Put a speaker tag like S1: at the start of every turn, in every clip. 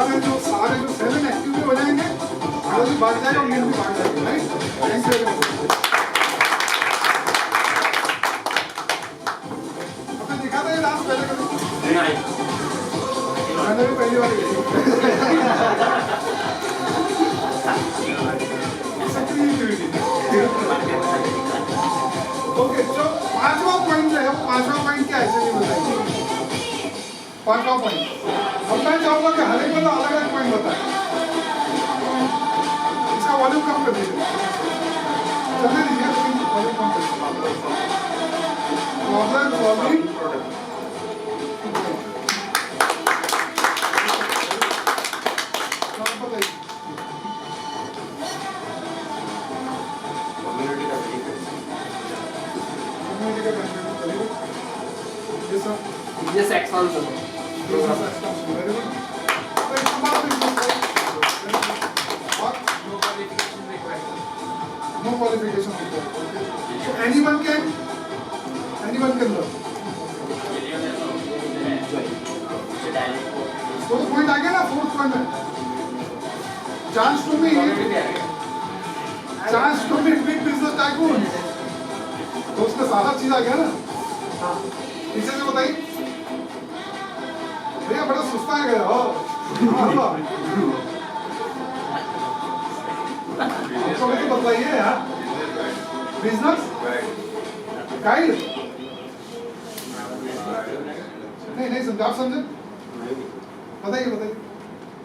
S1: हमारे जो सारे जो 7 एक्टिव भी हो जाएंगे, आगे भी बढ़ जाएगा और नींद भी बढ़ जाएगी, राइट? Thank you. आपने देखा था ये डांस पहले कभी? नहीं, मैंने भी पहली बार देखी। ओके, तो 5वां पॉइंट जो है, 5वां पॉइंट क्या है चलिए बताइए। 5वां पॉइंट अब मैं चाहूंगा कि हर एक बंदा अलग अलग पॉइंट बताए। इसका वॉल्यूम कम कर दीजिए, चलने दीजिए, वॉल्यूम कम कर दीजिए। Problem solving
S2: Business expansion.
S1: Very good.
S2: No qualification required.
S1: No qualification required. So anyone can learn. Fourth point आ गया ना, fourth point है. Chance to be big business tycoon. तो उसका सारा चीज आ गया ना. पीछे से बताइए. भैया बड़ा सुस्ता है गया हो. आपको भी तो बताइए यार. बिजनेस गाइड नहीं समझा, आप समझे? बताइए.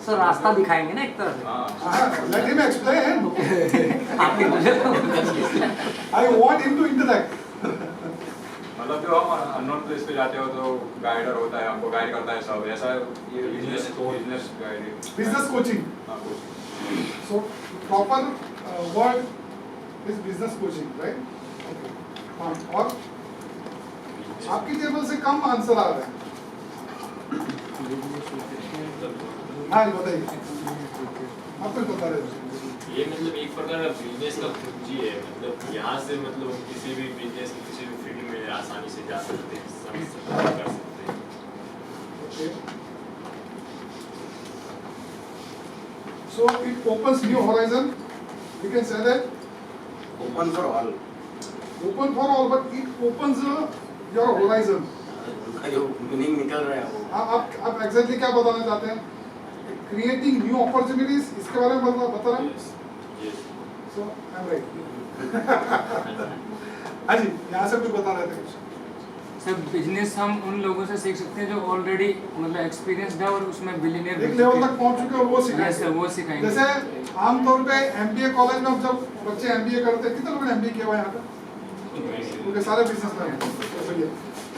S2: सर रास्ता दिखाएंगे ना एक तरह
S1: Let him explain.
S2: आपके
S1: I want him to interact.
S3: मतलब जो हम अननोन प्लेस पे जाते हो तो गाइडर होता है, हमको गाइड करता है सब, ऐसा ये business guide,
S1: Business coaching. So proper word is business coaching, right? Okay. और आपकी टेबल से कम आंसर आ रहा है. हाँ बताइए, आप कुछ बता रहे थे.
S4: ये मतलब एक प्रकार का बिजनेस का पूंजी है, मतलब यहाँ से मतलब किसी भी बिजनेस किसी भी फील्ड में आसानी से जा सकते हैं, कर सकते हैं.
S1: Okay. So it opens new horizon. We can say that.
S5: Open for all.
S1: Open for all, but it opens your horizon.
S5: जो मीनिंग निकल रहा है वो.
S1: आप एग्जैक्टली क्या बताना चाहते हैं? क्रिएटिंग न्यू अपॉर्चुनिटीज, इसके बारे में बता रहे हैं. सो आई एम राइट. हाँ जी, यहाँ से भी बता रहे थे कुछ.
S6: सर बिजनेस हम उन लोगों से सीख सकते हैं जो ऑलरेडी मतलब एक्सपीरियंस्ड है और उसमें बिलियनियर
S1: एक लेवल तक पहुंच चुके हो, वो सिखाएंगे.
S6: वो सिखाएंगे.
S1: जैसे आमतौर पे एमबीए कॉलेज में जब बच्चे एमबीए करते हैं, कितने लोगों ने एमबीए किया हुआ है यहाँ पे? क्योंकि सारे बिजनेसमैन हैं.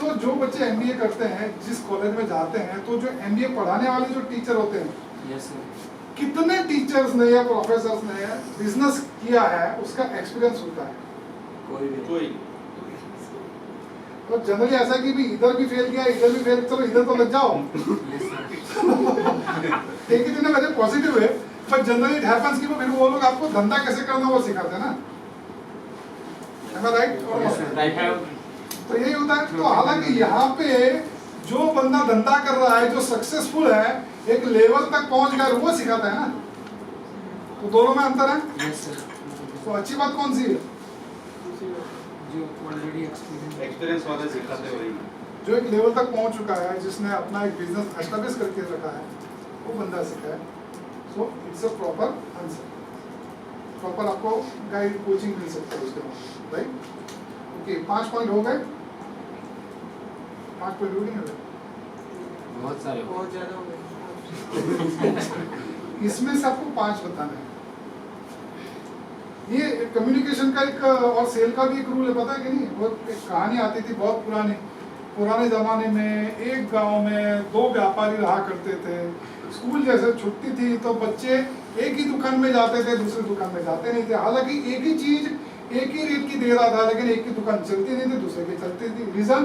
S1: तो जो बच्चे एमबीए करते हैं, जिस कॉलेज में जाते हैं, तो जो एमबीए पढ़ाने वाले जो टीचर होते हैं, कितने टीचर्स ने या प्रोफेसर्स ने बिजनेस किया है, उसका एक्सपीरियंस होता है?
S5: कोई.
S1: तो जनरली ऐसा कि भी इधर भी फेल किया, इधर भी फेल, चलो इधर तो लग जाओ. एक ही दिन मेरे पॉजिटिव है, बट जनरली इट हैपेंस कि फिर वो लोग आपको धंधा कैसे करना वो सिखाते हैं ना. राइट? तो यही होता है. तो हालांकि यहाँ पे जो बंदा धंधा कर रहा है, जो सक्सेसफुल है, एक लेवल तक पहुंच गया, वो सिखाता है ना. तो दोनों में अंतर है. तो अच्छी बात कौन सी है?
S6: जो ऑलरेडी
S5: एक्सपीरियंस वाले सिखाते वही.
S1: जो एक लेवल तक पहुंच चुका है, जिसने अपना एक बिजनेस एस्टेब्लिश करके रखा है, वो बंदा सीखा है. So it's a proper answer. Proper आपको गाइड कोचिंग मिल सकता है उसके बाद, राइट? ओके, 5 पॉइंट हो गए. 5 पॉइंट हो गए.
S2: बहुत सारे
S6: बहुत ज़्यादा हो गए.
S1: इसमें से आपको 5 बताना है. ये कम्युनिकेशन का एक और सेल का भी एक रूल है, पता है कि नहीं? वो एक कहानी आती थी बहुत पुराने ज़माने में. एक गांव में 2 व्यापारी रहा करते थे. स्कूल जैसे छुट्टी थी तो बच्चे एक ही दुकान में जाते थे, दूसरी दुकान में जाते नहीं थे. हालांकि एक ही चीज एक ही रेट की दे रहा था, लेकिन एक की दुकान चलती नहीं थी, दूसरे की चलती थी. रीजन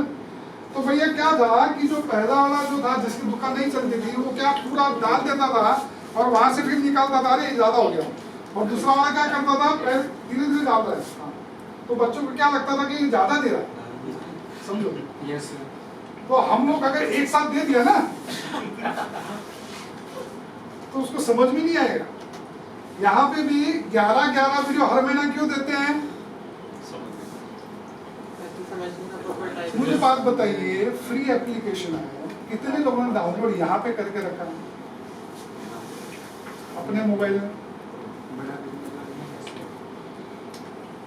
S1: तो भैया क्या था कि जो पहला वाला जो था, जिसकी दुकान नहीं चलती थी, वो क्या पूरा डाल देता था और वहां से फिर निकालता था, अरे ज्यादा हो गया. और दूसरा वाला क्या करता था, धीरे धीरे डाल रहा है. तो बच्चों को क्या लगता था कि ये ज्यादा दे रहा है, समझो.
S6: यस.
S1: तो हम लोग अगर एक साथ दे दिया ना, तो उसको समझ में नहीं आएगा। यहाँ पे भी 11 वीडियो हर महीना क्यों देते हैं? मुझे बात बताइए, फ्री एप्लीकेशन है, कितने लोगों ने डाउनलोड यहाँ पे करके रखा है अपने मोबाइल में?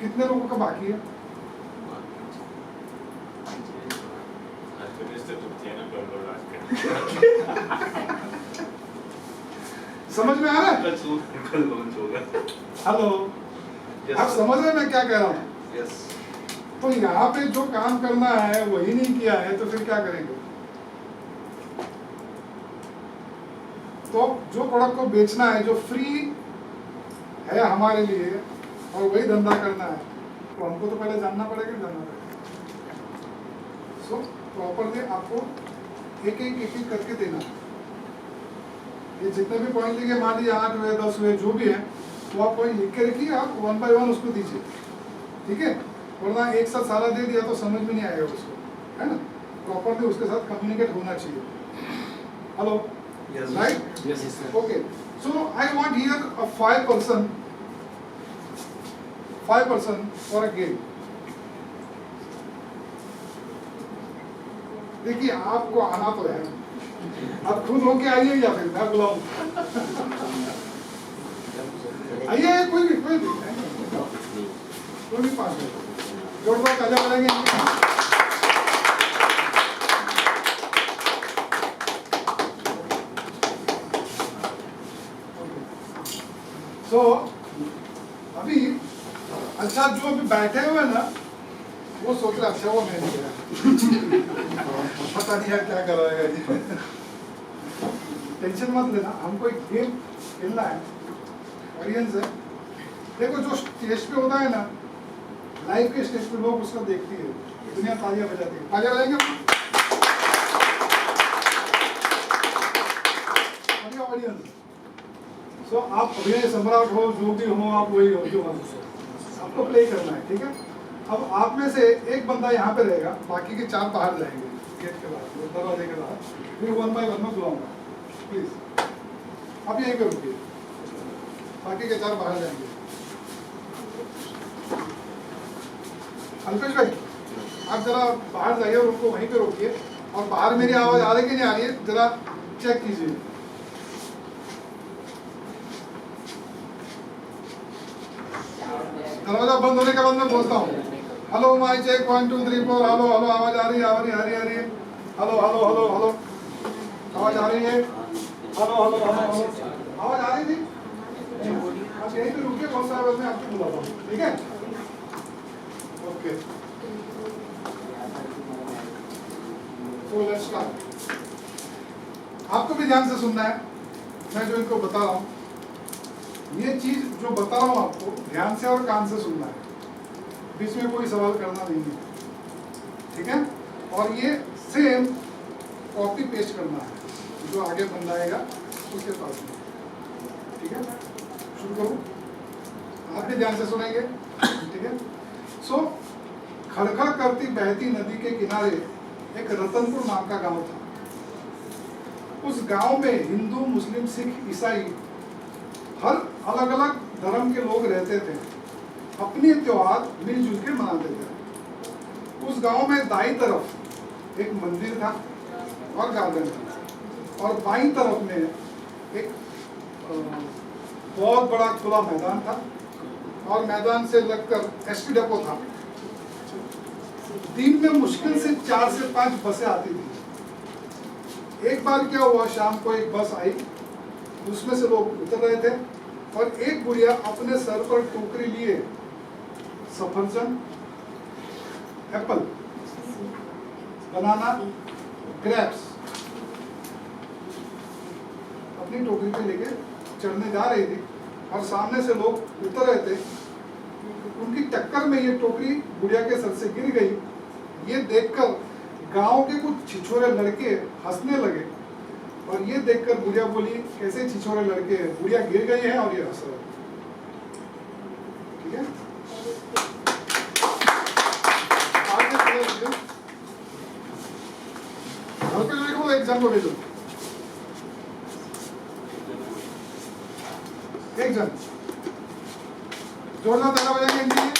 S1: कितने लोगों का बाकी है? समझ में आ रहा है? हेलो, आप समझ रहे हैं मैं क्या कह रहा हूँ?
S5: यस।
S1: तो यहाँ पे जो काम करना है वही नहीं किया है तो फिर क्या करेंगे? तो जो प्रोडक्ट को बेचना है, जो फ्री है हमारे लिए, और वही धंधा करना है, तो हमको तो पहले जानना पड़ेगा, जानना पड़ेगा। सो प्रॉपरली आपको एक एक करके देना है। ये जितने भी पॉइंट लिखे, मान लीजिए 8 हुए 10 हुए जो भी है, तो आप पॉइंट लिख के रखिए, आप 1 by 1 उसको दीजिए, ठीक है? वरना एक साथ सारा दे दिया तो समझ में नहीं आएगा उसको, है ना? प्रॉपरली उसके साथ कम्युनिकेट होना चाहिए। Hello, right?
S2: Yes, sir.
S1: Okay, so I want here a 5% for a game. देखिए, आपको आना तो है, आप खुद होके आइए या फिर मैं बुलाऊं? आइए, कोई भी पास में जोड़ दो, ताजा बनाएंगे। तो अभी अच्छा, जो अभी बैठे हुए ना, वो सोच रहे अच्छा वो मैं नहीं गया पता नहीं यार क्या कराएगा जी। टेंशन मत लेना, हमको एक गेम खेलना है, ऑडियंस है। देखो, जो स्टेज पे होता है ना, लाइव के स्टेज पे लोग उसको देखती है, दुनिया तालियां बजाती है। तालियां बजाएंगे ऑडियंस। सो आप अभिनय सम्राट हो, जो भी हो, आप वही हो जो आपको प्ले करना है, ठीक है? अब आप में से एक बंदा यहाँ पे रहेगा, बाकी के 4 बाहर जाएंगे गेट के बाहर, दरवाजे के बाहर। फिर 1 by 1 में बुलाऊंगा, प्लीज आप यहीं पे रुकिए, बाकी के 4 बाहर जाएंगे। अल्पेश भाई, आप जरा बाहर जाइए और उनको वहीं पे रोकिए, और बाहर मेरी आवाज़ आ रही कि नहीं आ रही है जरा चेक कीजिए। दरवाजा बंद होने के बाद मैं बोलता हूँ, hello mike check 1 2 3 4, hello hello, आवाज आ रही है, आ रही है, हेलो हेलो हेलो हेलो, आवाज आ रही है, हेलो हेलो हेलो हेलो, आवाज आ रही थी? आप यहीं पे रुकिए, बहुत सारे बस मैं आपको बुलाता हूँ, ठीक है? Okay, so let's start. आपको भी ध्यान से सुनना है, मैं जो इनको बता रहा हूँ, ये चीज जो बता रहा हूँ आपको, ध्यान से और कान से सुनना है, बीच में कोई सवाल करना नहीं है, ठीक है? और ये सेम कॉपी पेस्ट करना है जो आगे बंदा आएगा उसके पास में, ठीक है? शुरू करूँ? आप भी ध्यान से सुनेंगे, ठीक है? सो खड़खड़ करती बहती नदी के किनारे एक रतनपुर नाम का गांव था। उस गांव में हिंदू, मुस्लिम, सिख, ईसाई, हर अलग अलग धर्म के लोग रहते थे, अपने त्योहार मिलजुल के मनाते थे। उस गांव में दाईं तरफ एक मंदिर था और गार्डन था, और बाईं तरफ में एक बहुत बड़ा खुला मैदान था, और मैदान से लगकर एसटी डिपो था। दिन में मुश्किल से 4 से 5 बसें आती थी। एक बार क्या हुआ, शाम को एक बस आई, उसमें से लोग उतर रहे थे, और एक बुढ़िया अपने सर पर टोकरी लिए सफरजन, एप्पल, बनाना, ग्रेप्स अपनी टोकरी पे लेके चढ़ने जा रही थी, और सामने से लोग उतर रहे थे। उनकी टक्कर में ये टोकरी बुढ़िया के सर से गिर गई। ये देखकर गांव के कुछ छिछोरे लड़के हंसने लगे, और ये देखकर बुढ़िया बोली, कैसे छिछोरे लड़के, बुढ़िया गिर गई है और ये हंस रहे, ठीक है? एग्जाम को भेजो। एक जन जोरदार तालियां बजाएंगे इनके लिए।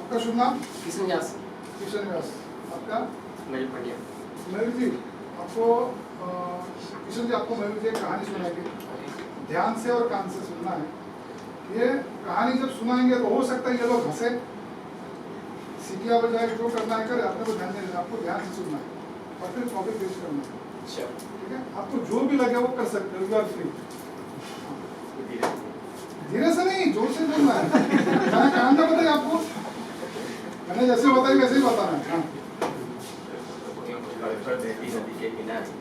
S1: आपका शुभ नाम?
S2: किशन व्यास।
S1: किशन व्यास। आपका?
S2: मयूर पंड्या।
S1: मयूर जी, आपको किशन जी, आपको मयूर जी एक कहानी सुनाएंगे। ध्यान से और कान से सुनना है। ये कहानी जब सुनाएंगे तो हो सकता है ये लोग हंसे, सीटियां बजाए, जो करना है करे, आपने को ध्यान नहीं देना, आपको ध्यान से सुनना है और फिर टॉपिक पेश करना है।
S2: अच्छा।
S1: ठीक है, आपको जो भी लगे वो कर सकते हो, यू आर फ्री। धीरे से नहीं, जोर से बोलना है। मैंने कहानी बताई आपको, मैंने जैसे बताई वैसे ही बताना है। हाँ।
S5: बहती नदी के किनारे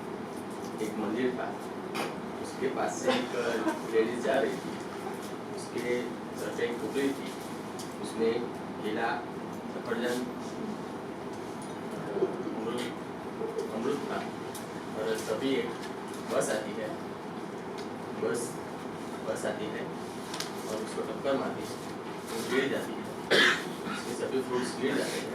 S5: एक मंदिर था। उसके पास से एक लेडीज जा रही थी। उसके सर पे एक टोकरी थी, उसमें केला, सफरजन, अमरूद था। और तभी एक बस आती है, बस आती है और उसको टक्कर मारती है, वो गिर जाती है, उसके सभी फ्रूट्स गिर जाते हैं।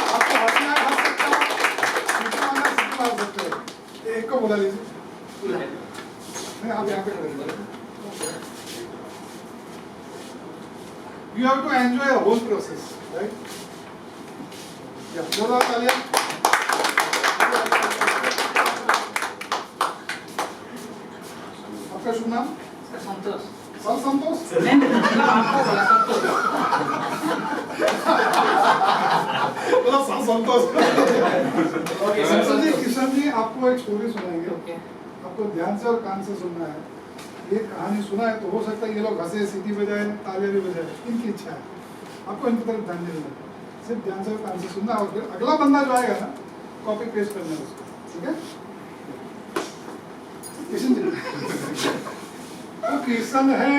S1: आपको हंसना है, हंस सकते हो, सीटी मारना है, सीटी मार सकते हो। एक को बुला लीजिए। नहीं, आप यहाँ पे खड़े रहिए। You have to enjoy the whole process, right? Yeah, जोरदार तालियां। आपका शुभ नाम?
S2: संतोष।
S1: सर संतोष? बोला सर संतोष। ओके, किशन जी आपको एक स्टोरी सुनाएंगे। आपको ध्यान से और कान से सुनना है। ये कहानी सुना है तो हो सकता है ये लोग हंसे, सीटी बजाए, तालियां भी बजाए, इनकी इच्छा है। आपको इनकी तरफ ध्यान नहीं देना, सिर्फ ध्यान से और कान से सुनना है और फिर अगला बंदा जो आएगा ना, कॉपी पेस्ट करना है उसको। ठीक है किशन जी? तो किशन है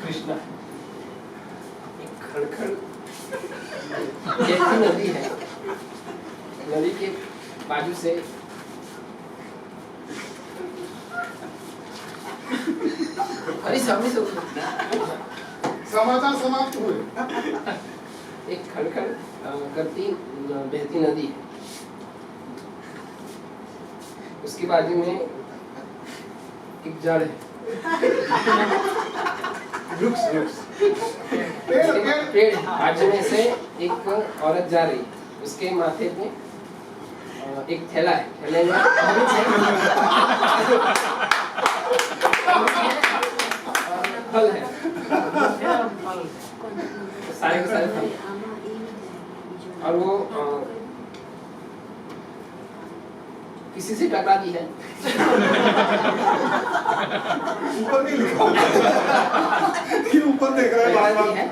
S2: कृष्णा। एक खड़खड़ बहती नदी है। नदी के बाजू से अरे सामने से
S1: समाचार समाप्त हुए।
S2: एक खड़खड़ करती बहती नदी है। उसके बाजू में एक जड़ है,
S1: वृक्ष
S2: पेड़। बाजू में से एक औरत जा रही है, उसके माथे पे एक थैला है, थैले में अमृत है, फल है, सारे के सारे फल। और वो किसी से टकराती है।
S1: ऊपर नहीं लिखा, ये ऊपर देख रहा है
S2: टकराती है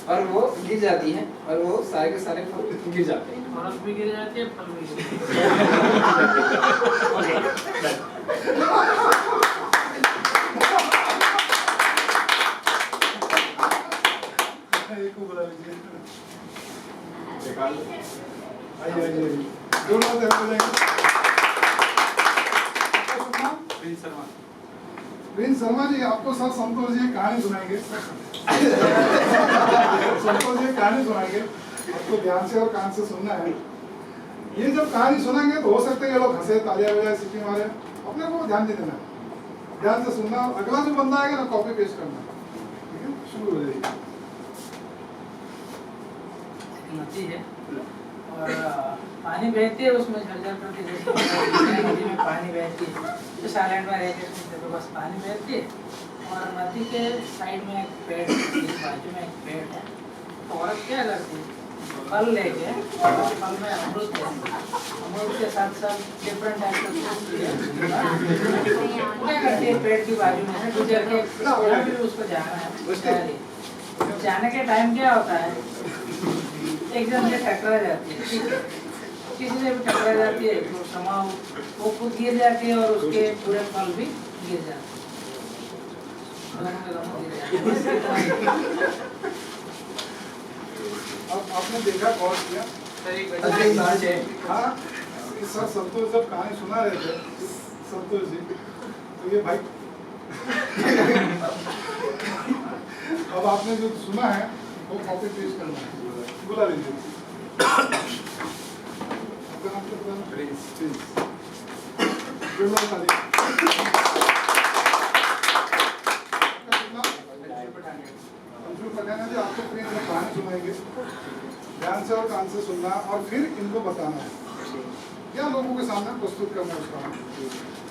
S2: और वो गिर जाती है और वो सारे के सारे फल गिर जाते हैं।
S7: औरत भी गिर जाती है, फल भी गिर
S1: एक को बुला लीजिए। आइए दोनों तरफ हो जाएंगे। प्रिंस शर्मा जी, आपको सर संतोष जी कहानी सुनाएंगे। संतोष जी कहानी सुनाएंगे, आपको ध्यान से और कान से सुनना है। ये जब कहानी सुनाएंगे तो हो सकता है ये लोग हंसे, तालियां बजाए, सीटी मारे, अपने को ध्यान नहीं देना, ध्यान से सुनना। अगला जो बंदा आएगा ना, कॉपी पेस्ट करना। ठीक है, शुरू हो जाइए।
S7: नदी है और पानी बहती है, उसमें झरझर करके जैसे नदी में पानी बहती है, तो साइलेंट में रहते हैं तो बस पानी बहती है। और नदी के साइड में एक पेड़, बाजू में एक पेड़ है। तो औरत क्या करती है, फल लेके, फल में अमरूद है, अमरूद के साथ साथ डिफरेंट टाइप का फ्रूट भी है, क्या करती है पेड़ की बाजू में से गुजर के, भी उसको जाना है। जाने के टाइम क्या होता है, एक जन से टकरा जाती है, किसी से भी टकरा जाती है, तो समा वो खुद गिर जाती है और उसके पूरे फल भी गिर जाते हैं।
S1: अब आपने देखा, गौर किया? हाँ, सर संतोष जब कहानी सुना रहे थे, संतोष जी, तो ये भाई अब आपने जो सुना है वो कॉपी पेस्ट करना है, बुला लीजिए। प्रिंस। जोरदार ताली। अंशुल पठानिया जी आपको प्रिंस में कहानी सुनाएंगे, ध्यान से और कान से सुनना और फिर इनको बताना है या लोगों के सामने प्रस्तुत करना है उसका,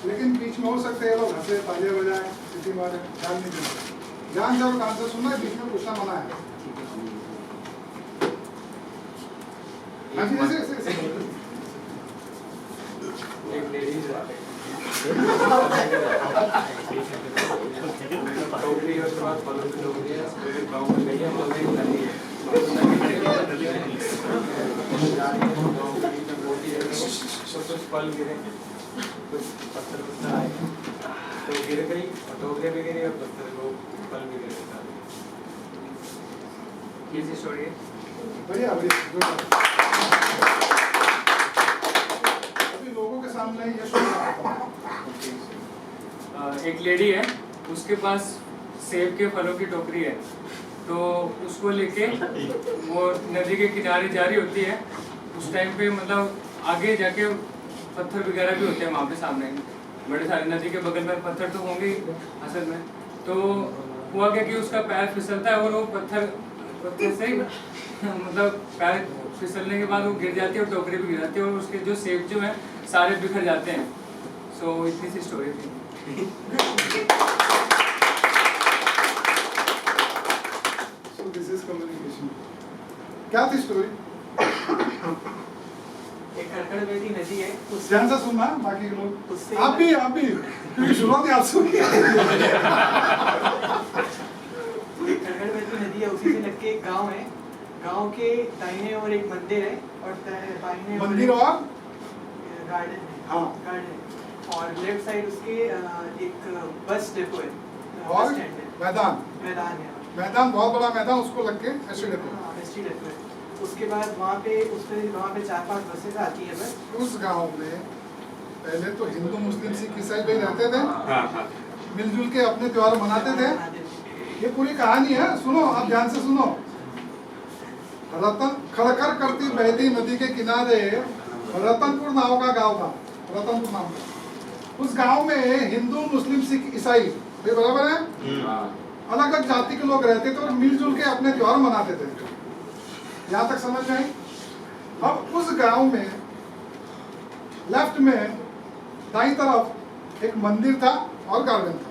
S1: लेकिन बीच में हो सकते हैं लोग हंसे, तालियां बजाएं, सीटी मारे, ध्यान नहीं देना। ध्यान से और कान से सुनना, बीच में पूछना मना है। हाँ जी, ऐसे
S4: एक लेडीज
S2: टोकरी और उसके बाद फलों की टोकरी है, फिर गाँव में गई है, बोलते हैं नदी है। तो कुछ फल गिरे, कुछ पत्थर पत्थर आए, तो गिर गई और टोकरी भी गिरी और पत्थर को फल भी गिर गया। ये सी स्टोरी है।
S1: बढ़िया बढ़िया। अभी लोगों के सामने ये सुनना है।
S6: एक लेडी है, उसके पास सेब के फलों की टोकरी है, तो उसको लेके वो नदी के किनारे जा रही होती है। उस टाइम पे मतलब आगे जाके पत्थर वगैरह भी होते हैं वहाँ पे सामने, बड़े सारे नदी के बगल में पत्थर तो होंगे ही असल में। तो हुआ क्या कि उसका पैर फिसलता है और वो पत्थर से मतलब पैर फिसलने के बाद वो गिर जाती है और टोकरी भी गिर जाती है और उसके जो सेब जो है सारे बिखर जाते हैं। सो इतनी सी स्टोरी थी।
S1: So this is communication. क्या थी स्टोरी?
S7: एक खड़खड़ बहती नदी है, उस
S1: ध्यान से सुनना बाकी के लोग।
S7: उससे
S1: आप भी क्योंकि शुरुआत ही आप सुनिए।
S7: खड़खड़ बहती नदी है, उसी से लग के एक गांव है। गांव के दाहिने और एक मंदिर है और बाइने
S1: मंदिर और
S7: गार्डन है।
S1: हाँ।
S7: गार्डन और लेफ्ट साइड उसके एक बस डिपो है
S1: और
S7: बस स्टैंड है,
S1: मैदान
S7: मैदान है,
S1: मैदान बहुत बड़ा मैदान, उसको लग के एसटी डेपो।
S7: एसटी डिपो है। उसके बाद वहाँ पे 4-5 बसें आती है बस।
S1: उस गांव में पहले तो हिंदू मुस्लिम सिख ईसाई भाई रहते थे, मिलजुल के अपने त्योहार मनाते थे। ये पूरी कहानी है, सुनो आप ध्यान से सुनो। रतन खड़खड़ करती बहती नदी के किनारे रतनपुर नाम का गांव था, रतनपुर नाम का। उस गांव में हिंदू मुस्लिम सिख ईसाई भाई बराबर है, अलग अलग जाति के लोग रहते थे और मिलजुल के अपने त्योहार मनाते थे। यहाँ तक समझ में आई? अब उस गांव में लेफ्ट में दाईं तरफ एक मंदिर था और गार्डन था,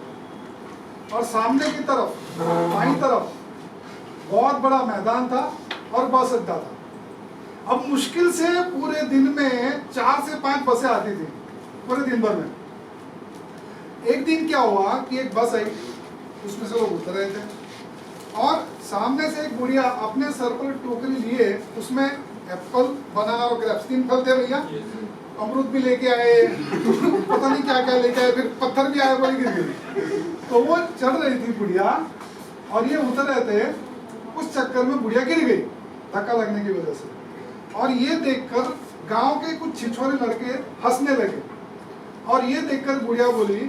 S1: और सामने की तरफ बाईं तरफ बहुत बड़ा मैदान था और बस अड्डा था। अब मुश्किल से पूरे दिन में 4 से 5 बसें आती थी पूरे दिन भर में। एक दिन क्या हुआ कि एक बस आई, उसमें से लोग उतर रहे थे और सामने से एक बुढ़िया अपने सर पर टोकरी लिए, उसमें एप्पल बनाना और ग्रेप्स 3 फल थे भैया, अमरूद भी लेके आए, पता नहीं क्या क्या लेके आए, फिर पत्थर भी आए, बड़ी गिर गई। तो वो चढ़ रही थी बुढ़िया और ये उतर रहे थे, उस चक्कर में बुढ़िया गिर गई धक्का लगने की वजह से। और ये देखकर गांव के कुछ छिछोरे लड़के हंसने लगे और ये देखकर बुढ़िया बोली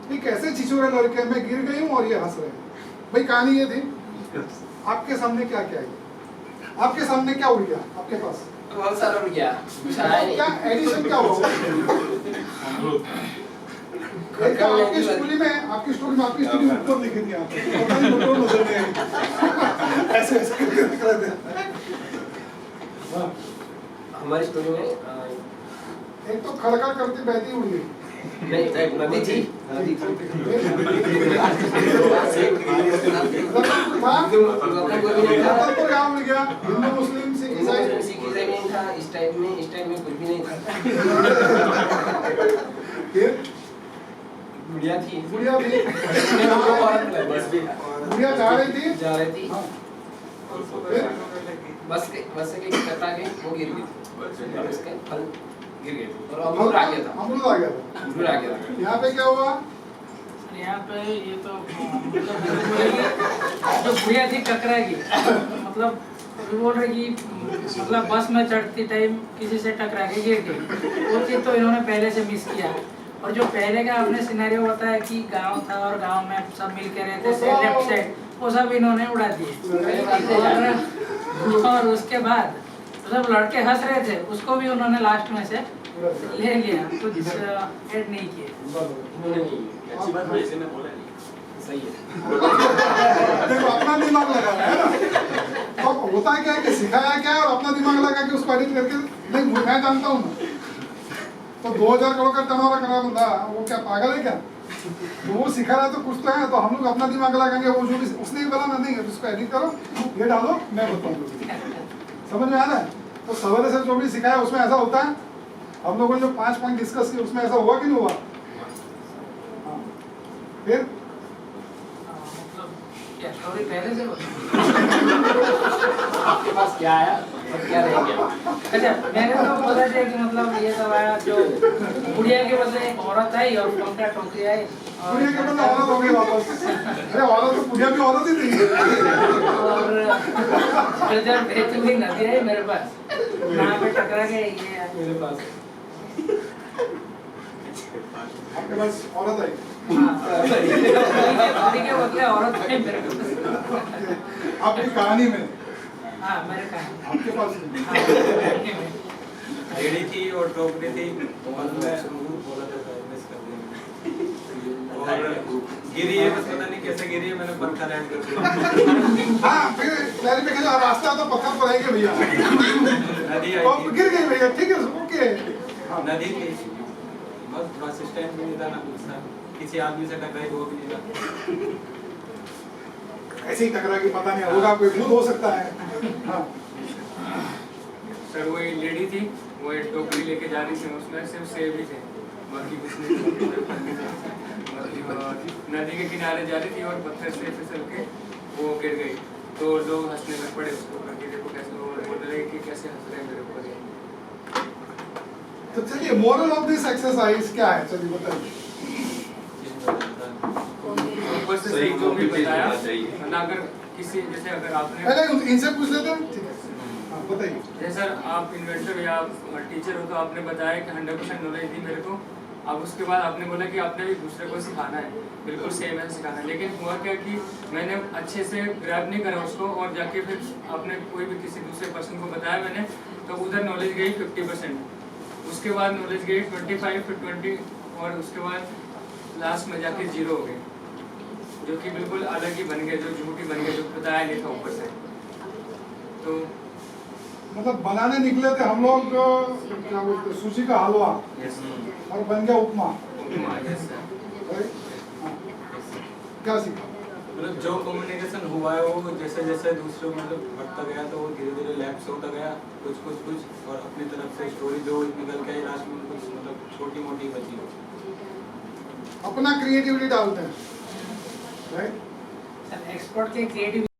S1: कि कैसे छिछोरे लड़के, मैं गिर गई हूँ और ये हंस रहे हैं। भाई कहानी ये थी। आपके सामने क्या क्या है? आपके सामने क्या उड़ गया आपके पास?
S2: बहुत सारा उड़ गया,
S1: क्या एडिशन क्या हुआ? एक तो आपकी स्टोरी में आपकी स्टोरी ऊपर लिखी थी, आपको पता नहीं फोटो नजर नहीं आई। ऐसे ऐसे करके दिख रहे थे।
S2: हमारी स्टोरी में
S1: एक तो खड़खड़ करती बहती उड़ गई,
S2: नहीं नदी थी, नदी थी।
S1: रतनपुर गाँव उड़ गया, हिंदू मुस्लिम सिख ईसाई
S2: नहीं था इस टाइम में कुछ भी नहीं था। बुढ़िया थी,
S1: बुढ़िया भी
S2: बस भी
S1: बुढ़िया जा रही थी। हाँ।
S2: बस के टकरा के वो गिर गई थी और उसके फल गिर गए थे और अमरूद आ गया था।
S1: अमरूद आ गया था। यहाँ पे क्या हुआ?
S7: यहाँ पे ये तो जो बुढ़िया थी टकरा गई, मतलब बोल रही कि मतलब बस में चढ़ती टाइम किसी से टकरा के गिर गई। वो चीज़ तो इन्होंने पहले से मिस किया। और जो पहले का आपने सिनेरियो बताया कि गांव था और गांव में सब मिल के रहते थे लेफ्ट साइड, वो सब इन्होंने उड़ा दिए। और उसके बाद तो सब लड़के हंस रहे थे, उसको भी उन्होंने लास्ट में से
S1: पूरा दिखा
S7: ले लिया, कुछ ऐड नहीं किए।
S5: अच्छी बात है, ऐसे में बोला नहीं सही है।
S1: देखो अपना दिमाग लगा है ना, तो होता क्या है कि सिखाया क्या है और अपना दिमाग लगा के उसको एडिट करके, नहीं मैं जानता हूँ ना, तो 2000 करोड़ का टर्नओवर करा बंदा, वो क्या पागल है क्या? तो वो सिखा रहा है तो कुछ तो है, तो हम लोग अपना दिमाग लगाएंगे, वो जो भी उसने भी बोला ना, नहीं उसको एडिट करो, ये डालो, मैं बताऊँगा। समझ में आ रहा है? तो सवेरे से जो भी सिखाया उसमें ऐसा होता है, हम लोगों ने जो 5 पॉइंट डिस्कस किए उसमें ऐसा हुआ कि नहीं हुआ? हाँ। फिर
S7: मतलब क्या स्टोरी पहले से
S5: आपके पास क्या आया और क्या रह गया?
S7: अच्छा, मैंने तो पता चला कि मतलब ये सब आया, जो बुढ़िया के बदले एक औरत आई और पंखा टोकरी आई, और
S1: पुड़िया के बदले औरत हो गई वापस। अरे औरत तो पुड़िया भी औरत ही थी।
S7: फिर जब बहती हुई नदी आई मेरे पास, वहाँ पे टकरा के ये आई।
S2: मेरे पास
S1: आपके पास औरत आई।
S7: हाँ, बुढ़ी के बदले औरत आई मेरे पास।
S1: आपकी कहानी में,
S7: हाँ, मेरे कहानी।
S1: आपके पास नहीं।
S7: हाँ, कहानी में।
S2: रेडी थी और टोकरी थी, और मैं बोला था मिस कर दिया, और गिरी है, बस पता नहीं कैसे गिरी है, मैंने पंखा लैंड कर दिया।
S1: हाँ, फिर क्लैरिफिकेशन, रास्ता तो पत्थर पर आएंगे भैया।
S2: नदी आई
S1: तो
S2: थी,
S1: गिर गई भैया, ठीक है, ओके। हाँ।
S2: नदी थी, बस बस स्टैंड भी नहीं था ना कुछ था, किसी आदमी से टकराई वो भी नहीं था।
S1: ऐसे ही टकरा के पता नहीं होगा, कोई भूत हो सकता है। हाँ।
S6: सर वो एक लेडी थी, वो एक टोकरी लेके जा रही थी, उसमें सिर्फ सेब ही थे, बाकी कुछ नहीं। नदी के किनारे जा रही थी और पत्थर से फिसल के वो गिर गई, तो लोग हंसने लग पड़े उसको करके, देखो कैसे लोग बोल रहे कि कैसे हंस रहे हैं मेरे ऊपर।
S1: तो चलिए, मोरल ऑफ दिस एक्सरसाइज क्या है? चलिए बताइए।
S6: ऊपर से सही जो भी बताया, मतलब अगर किसी जैसे अगर आपने
S1: पहले इनसे पूछ लेते हैं, ठीक है? हाँ, बताइए।
S6: जैसे सर आप इन्वेंटर या टीचर हो, तो आपने बताया कि 100% नॉलेज दी मेरे को, अब उसके बाद आपने बोला कि आपने भी दूसरे को सिखाना है, बिल्कुल सेम है सिखाना है, लेकिन हुआ क्या कि मैंने अच्छे से ग्रैब नहीं करा उसको, और जाके फिर आपने कोई भी किसी दूसरे पर्सन को बताया मैंने, तो उधर नॉलेज गई 50%, उसके बाद नॉलेज गई 25, फिर 20, और उसके बाद लास्ट में जाके 0 हो गए, जो कि बिल्कुल अलग ही बन गए, जो झूठी बन गए, जो बताया नहीं था ऊपर से। तो
S1: मतलब बनाने निकले थे हम लोग, क्या बोलते हैं, सूजी का हलवा, और बन गया उपमा। राइट? हाँ। क्या सीखा?
S2: मतलब जो कम्युनिकेशन हुआ है वो जैसे जैसे दूसरे मतलब बढ़ता गया, तो वो धीरे धीरे लैप्स होता गया, कुछ और अपनी तरफ से स्टोरी जो निकल के आई लास्ट में कुछ मतलब छोटी मोटी बची।
S1: अपना क्रिएटिविटी डालते हैं, राइट?
S7: एक्सपर्ट के क्रिएटिव